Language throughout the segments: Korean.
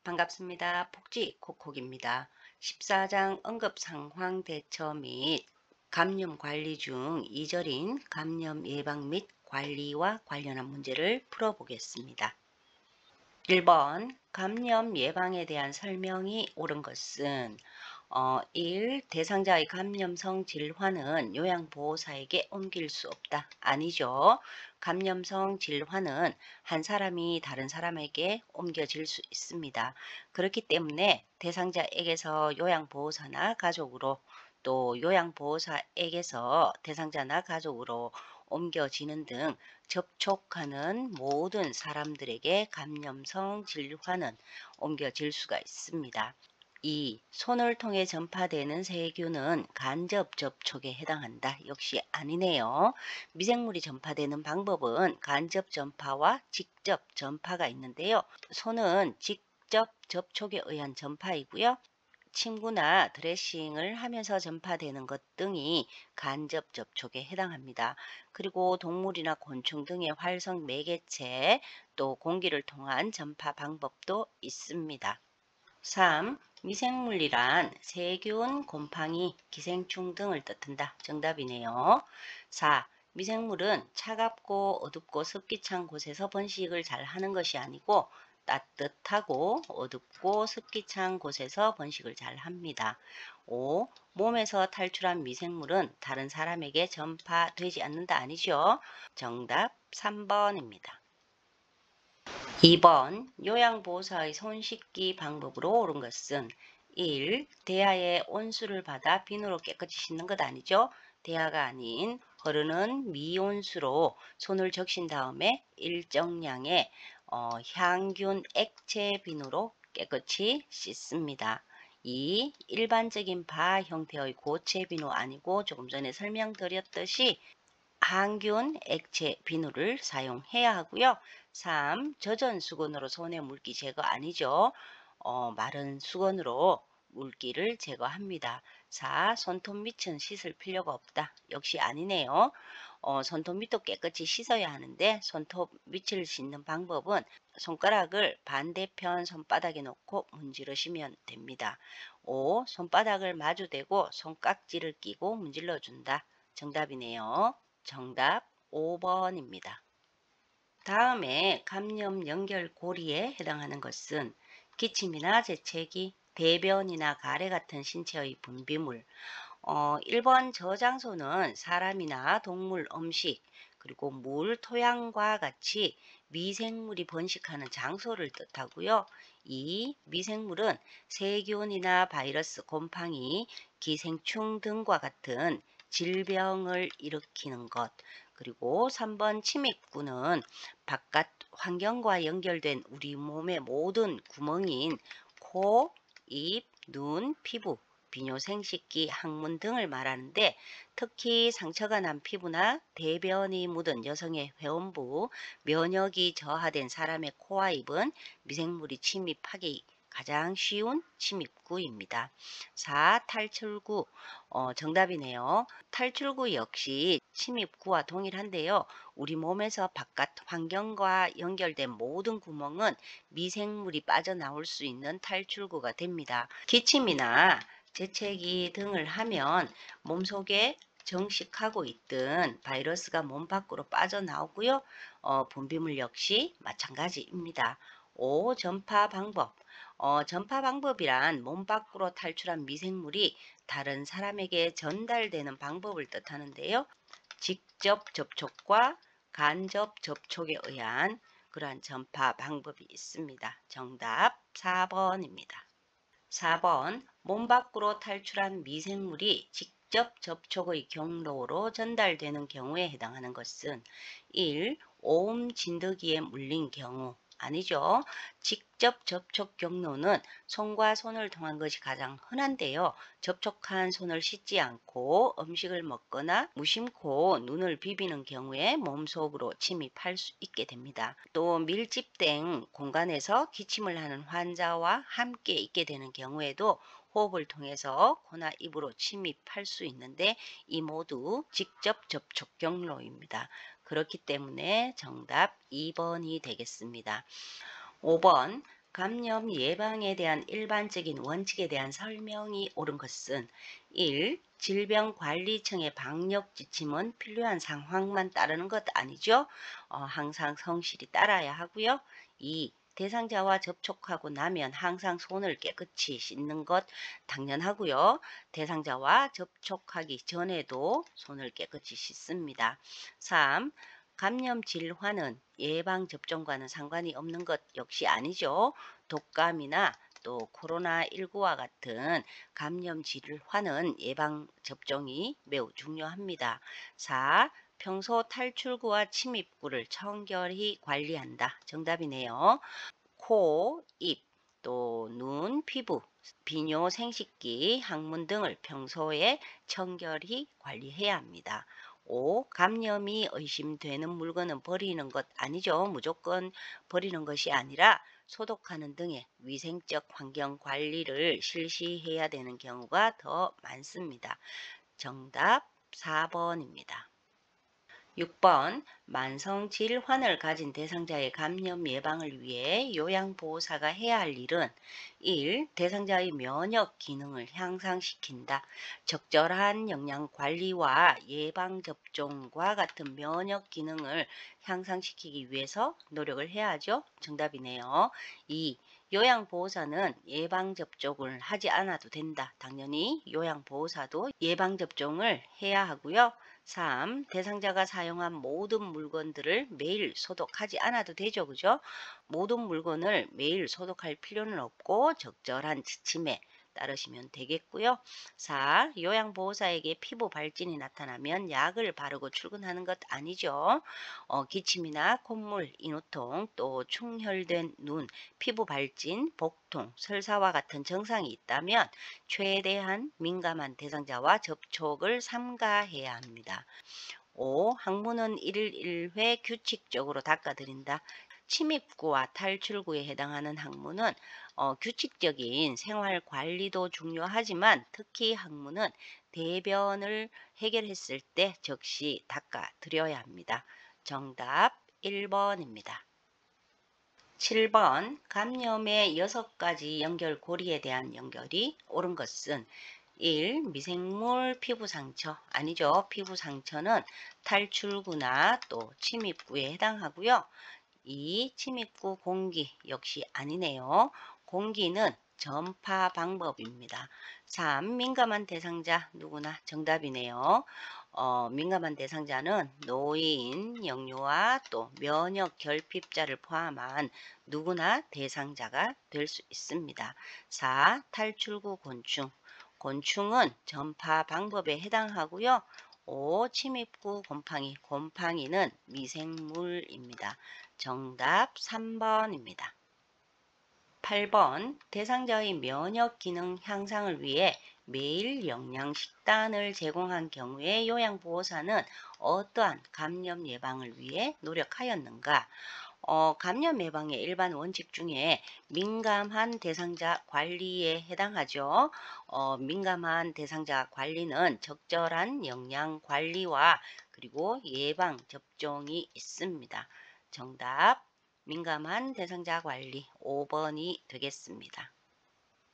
반갑습니다. 복지 콕콕입니다. 14장 응급상황 대처 및 감염 관리 중 2절인 감염 예방 및 관리와 관련한 문제를 풀어보겠습니다. 1번 감염 예방에 대한 설명이 옳은 것은 1. 대상자의 감염성 질환은 요양보호사에게 옮길 수 없다. 아니죠. 감염성 질환은 한 사람이 다른 사람에게 옮겨질 수 있습니다. 그렇기 때문에 대상자에게서 요양보호사나 가족으로 또 요양보호사에게서 대상자나 가족으로 옮겨지는 등 접촉하는 모든 사람들에게 감염성 질환은 옮겨질 수가 있습니다. 2. 손을 통해 전파되는 세균은 간접 접촉에 해당한다. 역시 아니네요. 미생물이 전파되는 방법은 간접 전파와 직접 전파가 있는데요. 손은 직접 접촉에 의한 전파이고요. 침구나 드레싱을 하면서 전파되는 것 등이 간접 접촉에 해당합니다. 그리고 동물이나 곤충 등의 활성 매개체 또 공기를 통한 전파 방법도 있습니다. 3. 미생물이란 세균, 곰팡이, 기생충 등을 뜻한다. 정답이네요. 4. 미생물은 차갑고 어둡고 습기 찬 곳에서 번식을 잘 하는 것이 아니고 따뜻하고 어둡고 습기 찬 곳에서 번식을 잘 합니다. 5. 몸에서 탈출한 미생물은 다른 사람에게 전파되지 않는다. 아니죠? 정답 3번입니다. 2번 요양보호사의 손 씻기 방법으로 옳은 것은 1. 대야에 온수를 받아 비누로 깨끗이 씻는 것 아니죠? 대야가 아닌 흐르는 미온수로 손을 적신 다음에 일정량의 향균 액체 비누로 깨끗이 씻습니다. 2. 일반적인 바 형태의 고체 비누 아니고 조금 전에 설명드렸듯이 항균 액체 비누를 사용해야 하고요. 3. 젖은 수건으로 손의 물기 제거 아니죠. 마른 수건으로 물기를 제거합니다. 4. 손톱 밑은 씻을 필요가 없다. 역시 아니네요. 손톱 밑도 깨끗이 씻어야 하는데 손톱 밑을 씻는 방법은 손가락을 반대편 손바닥에 놓고 문지르시면 됩니다. 5. 손바닥을 마주대고 손깍지를 끼고 문질러 준다. 정답이네요. 정답 5번입니다. 다음에 감염 연결고리에 해당하는 것은 기침이나 재채기, 대변이나 가래 같은 신체의 분비물. 1번 저장소는 사람이나 동물 음식, 그리고 물, 토양과 같이 미생물이 번식하는 장소를 뜻하고요. 2. 미생물은 세균이나 바이러스, 곰팡이, 기생충 등과 같은 질병을 일으키는 것. 그리고 3번 침입구는 바깥 환경과 연결된 우리 몸의 모든 구멍인 코, 입, 눈, 피부, 비뇨생식기, 항문 등을 말하는데 특히 상처가 난 피부나 대변이 묻은 여성의 회원부, 면역이 저하된 사람의 코와 입은 미생물이 침입하기 가장 쉬운 침입구입니다. 4. 탈출구. 정답이네요. 탈출구 역시 침입구와 동일한데요. 우리 몸에서 바깥 환경과 연결된 모든 구멍은 미생물이 빠져나올 수 있는 탈출구가 됩니다. 기침이나 재채기 등을 하면 몸속에 정식하고 있던 바이러스가 몸 밖으로 빠져나오고요. 분비물 역시 마찬가지입니다. 5. 전파 방법. 전파 방법이란 몸 밖으로 탈출한 미생물이 다른 사람에게 전달되는 방법을 뜻하는데요. 직접 접촉과 간접 접촉에 의한 그러한 전파 방법이 있습니다. 정답 4번입니다. 4번 몸 밖으로 탈출한 미생물이 직접 접촉의 경로로 전달되는 경우에 해당하는 것은 1. 오음 진드기에 물린 경우 아니죠. 직접 접촉 경로는 손과 손을 통한 것이 가장 흔한데요. 접촉한 손을 씻지 않고 음식을 먹거나 무심코 눈을 비비는 경우에 몸속으로 침입할 수 있게 됩니다. 또 밀집된 공간에서 기침을 하는 환자와 함께 있게 되는 경우에도 호흡을 통해서 코나 입으로 침입할 수 있는데 이 모두 직접 접촉 경로입니다. 그렇기 때문에 정답 2번이 되겠습니다. 5번 감염 예방에 대한 일반적인 원칙에 대한 설명이 옳은 것은 1. 질병관리청의 방역 지침은 필요한 상황만 따르는 것 아니죠. 항상 성실히 따라야 하고요. 2. 대상자와 접촉하고 나면 항상 손을 깨끗이 씻는 것 당연하고요. 대상자와 접촉하기 전에도 손을 깨끗이 씻습니다. 3. 감염 질환은 예방접종과는 상관이 없는 것 역시 아니죠. 독감이나 또 코로나19와 같은 감염 질환은 예방접종이 매우 중요합니다. 4. 평소 탈출구와 침입구를 청결히 관리한다. 정답이네요. 코, 입, 또 눈, 피부, 비뇨, 생식기, 항문 등을 평소에 청결히 관리해야 합니다. 5. 감염이 의심되는 물건은 버리는 것 아니죠. 무조건 버리는 것이 아니라 소독하는 등의 위생적 환경 관리를 실시해야 되는 경우가 더 많습니다. 정답 4번입니다. 6번 만성 질환을 가진 대상자의 감염 예방을 위해 요양보호사가 해야 할 일은 1. 대상자의 면역 기능을 향상시킨다. 적절한 영양 관리와 예방접종과 같은 면역 기능을 향상시키기 위해서 노력을 해야죠. 정답이네요. 2. 요양보호사는 예방접종을 하지 않아도 된다. 당연히 요양보호사도 예방접종을 해야 하고요. 3. 대상자가 사용한 모든 물건들을 매일 소독하지 않아도 되죠. 그죠? 모든 물건을 매일 소독할 필요는 없고 적절한 지침에 따르시면 되겠고요. 4. 요양보호사에게 피부 발진이 나타나면 약을 바르고 출근하는 것 아니죠. 기침이나 콧물, 인후통, 또 충혈된 눈, 피부 발진, 복통, 설사와 같은 증상이 있다면 최대한 민감한 대상자와 접촉을 삼가해야 합니다. 5. 항문은 1일 1회 규칙적으로 닦아드린다. 침입구와 탈출구에 해당하는 항문은 규칙적인 생활 관리도 중요하지만 특히 항문은 대변을 해결했을 때 즉시 닦아드려야 합니다. 정답 1번입니다. 7번 감염의 6가지 연결고리에 대한 연결이 옳은 것은 1. 미생물 피부 상처 아니죠. 피부 상처는 탈출구나 또 침입구에 해당하고요. 2. 침입구 공기 역시 아니네요. 공기는 전파 방법입니다. 3. 민감한 대상자 누구나 정답이네요. 민감한 대상자는 노인, 영유아 또 면역 결핍자를 포함한 누구나 대상자가 될 수 있습니다. 4. 탈출구 곤충. 곤충은 전파 방법에 해당하고요. 5. 침입구 곰팡이. 곰팡이는 미생물입니다. 정답 3번입니다. 8번 대상자의 면역 기능 향상을 위해 매일 영양식단을 제공한 경우에 요양보호사는 어떠한 감염 예방을 위해 노력하였는가? 감염 예방의 일반 원칙 중에 민감한 대상자 관리에 해당하죠. 민감한 대상자 관리는 적절한 영양 관리와 그리고 예방 접종이 있습니다. 정답 민감한 대상자 관리 5번이 되겠습니다.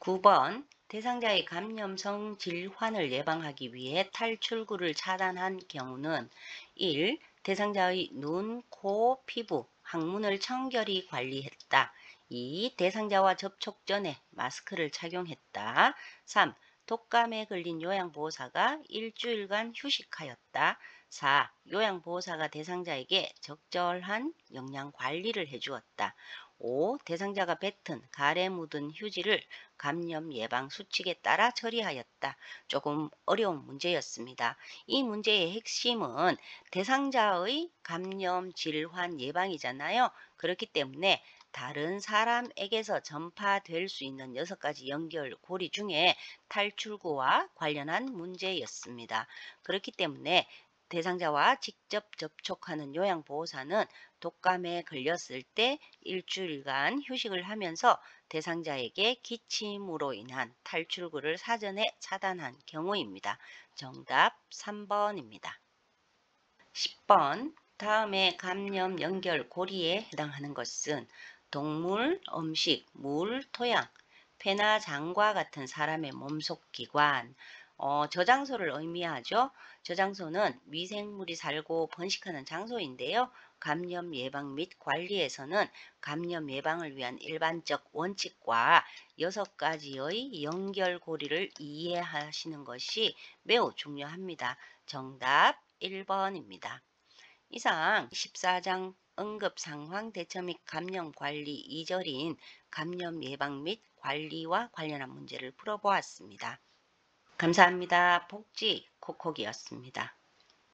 9번 대상자의 감염성 질환을 예방하기 위해 탈출구를 차단한 경우는 1. 대상자의 눈, 코, 피부, 항문을 청결히 관리했다. 2. 대상자와 접촉 전에 마스크를 착용했다. 3. 독감에 걸린 요양보호사가 일주일간 휴식하였다. 4. 요양보호사가 대상자에게 적절한 영양 관리를 해주었다. 5. 대상자가 뱉은 가래 묻은 휴지를 감염 예방 수칙에 따라 처리하였다. 조금 어려운 문제였습니다. 이 문제의 핵심은 대상자의 감염 질환 예방이잖아요. 그렇기 때문에 다른 사람에게서 전파될 수 있는 6가지 연결고리 중에 탈출구와 관련한 문제였습니다. 그렇기 때문에 대상자와 직접 접촉하는 요양보호사는 독감에 걸렸을 때 일주일간 휴식을 하면서 대상자에게 기침으로 인한 탈출구를 사전에 차단한 경우입니다. 정답 3번입니다. 10번 다음에 감염 연결 고리에 해당하는 것은 동물, 음식, 물, 토양, 폐나 장과 같은 사람의 몸속 기관, 저장소를 의미하죠. 저장소는 미생물이 살고 번식하는 장소인데요. 감염 예방 및 관리에서는 감염 예방을 위한 일반적 원칙과 6가지의 연결고리를 이해하시는 것이 매우 중요합니다. 정답 1번입니다. 이상 14장 응급상황 대처 및 감염 관리 2절인 감염 예방 및 관리와 관련한 문제를 풀어보았습니다. 감사합니다. 복지 콕콕이었습니다.